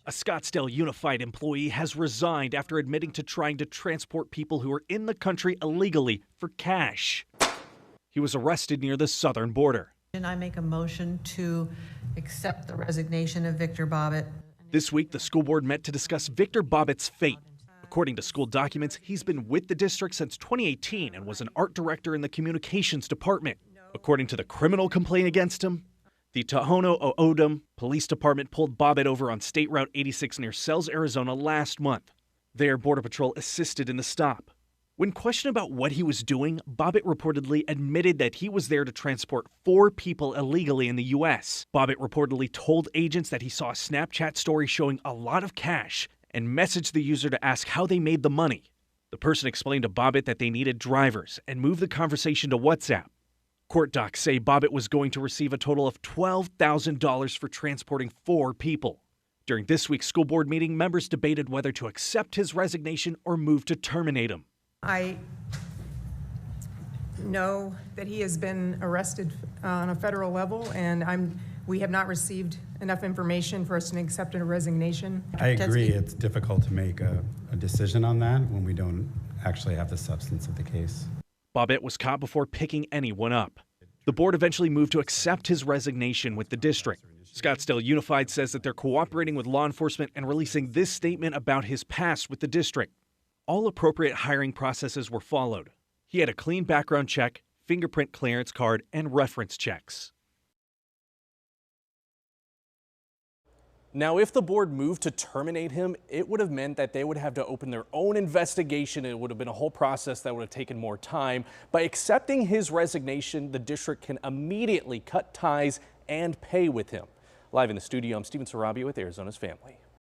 A Scottsdale Unified employee has resigned after admitting to trying to transport people who are in the country illegally for cash. He was arrested near the southern border. And I make a motion to accept the resignation of Victor Bobbitt. This week, the school board met to discuss Victor Bobbitt's fate. According to school documents, he's been with the district since 2018 and was an art director in the communications department. According to the criminal complaint against him, the Tohono O'odham Police Department pulled Bobbitt over on State Route 86 near Sells, Arizona last month. There, Border Patrol assisted in the stop. When questioned about what he was doing, Bobbitt reportedly admitted that he was there to transport 4 people illegally in the U.S. Bobbitt reportedly told agents that he saw a Snapchat story showing a lot of cash and messaged the user to ask how they made the money. The person explained to Bobbitt that they needed drivers and moved the conversation to WhatsApp. Court docs say Bobbitt was going to receive a total of $12,000 for transporting 4 people. During this week's school board meeting, members debated whether to accept his resignation or move to terminate him. I know that he has been arrested on a federal level, and we have not received enough information for us to accept a resignation. I agree. It's difficult to make a decision on that when we don't actually have the substance of the case. Bobbitt was caught before picking anyone up. The board eventually moved to accept his resignation with the district. Scottsdale Unified says that they're cooperating with law enforcement and releasing this statement about his past with the district. All appropriate hiring processes were followed. He had a clean background check, fingerprint clearance card, and reference checks. Now, if the board moved to terminate him, it would have meant that they would have to open their own investigation. It would have been a whole process that would have taken more time. By accepting his resignation, the district can immediately cut ties and pay with him. Live in the studio, I'm Steven Sarabia with Arizona's Family.